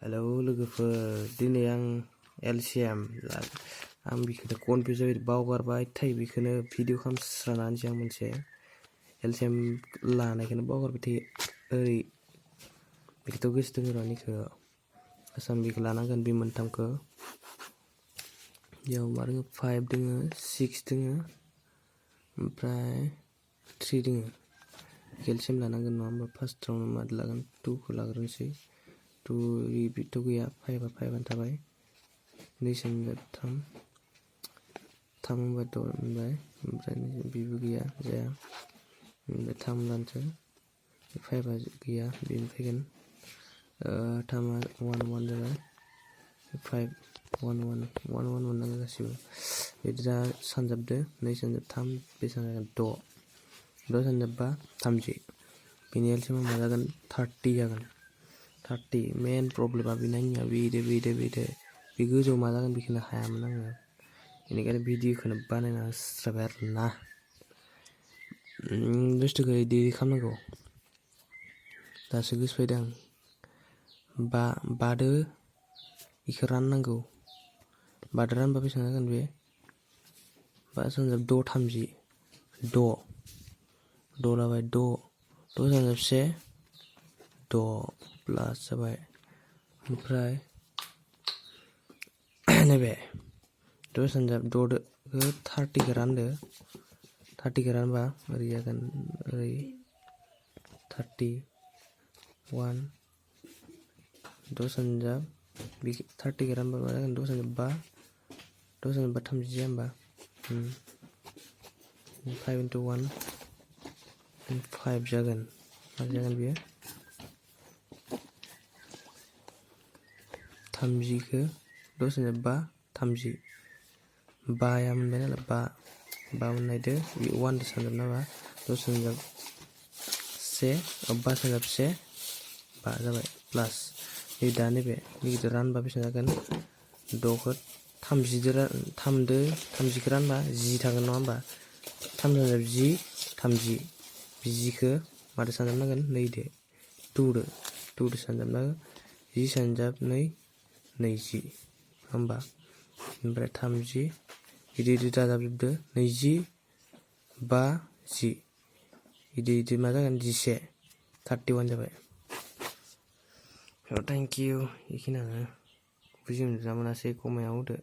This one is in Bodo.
हेलौ लोगोफोर दिनै आं LCM आं बेखौनो कनफिउज जाबाय बावगारबाय थायो बेखौनो भिडिअ खालामस्रानानैसो आं मोनसे LCM लानायखौनो बावगारबाय थायो ओरै बेखौथ' गोसो दङ र' निखौ आसाम बेखौ लानांगोन बे मोनथामखौ बेयाव मा दङ 5 दङ 6 दङ ओमफ्राय 3 दङ LCM लानांगोन नङा होमबा फार्स्टआवनो मा लागोन 2 खौ लाग्रोनोसै 2 बेथ' गैया 5 आनो थाबाय 2 3 3 होनबा 6 मोनबाय ओमफ्राय बेबो गैया जाया ओमफ्राय 3 लानोसै 5 गैया बेनो फैगोन 3 1 1 जाबाय 5 1 1 1 1 मोननांगौ गासिबो बिदि दा सानजाबदो 2 सानजाब 3 बे सानजाब 6 सानजाब 5 30 बेनि LCM मा जागोन 30 जागोन 30 मेन प्रब्लेमा बेनाया बेदो बे गोजौआव मा जागोन बेखौनो हायामोन आङो बेनिखायनो भिडिअखौनो बानायना होस्राबाय आरोना बुस्थुखौ इदि खालामनांगौ दासो गोसो फैदों बादो बेखौ राननांगौ बादो रानबा बेसेबां जागोन बे 5 सानजाब 6 30 6 लाबाय 6 सानजाब 1 6 प्लास जाबाय ओमफ्राय नैबे 6 सानजाब 6 30 खौ रानदो 30 खौ रानबा ओरै जागोन ओरै 30 1 6 सानजाब 30 खौ रानबा मा जागोन 6 सानजाब 5 30 जाया होमबा 5 into 1 5 जागोन मा जागोन बेयो 30 खौ 6 सानजाब 5 30 5 मोनबाय नालाय 5 मोननायदो बे 1 दो सानजाब नामा 6 सानजाब 1 5 सानजाब 1 5 जाबाय प्लास नै दा नैबे निगिदिर रानबा बेसेबां जागोन 6 खौ 30 खौ रानबा 10 थागोन नङा होमबा 3 सानजाब 10 30 10 खौ मादो सानजाबनांगोन 2 दो सानजाबनांगोन 10 सानजाब 2 20 होमबा ओमफ्राय 30 इदि दाजाबजोबदो 20 5 10 इदि मा जागोन 11 31 जाबाय थेंक इउ बेखिनियानो बुजि मोनदोंना मोनासै कमेन्टआव होदो।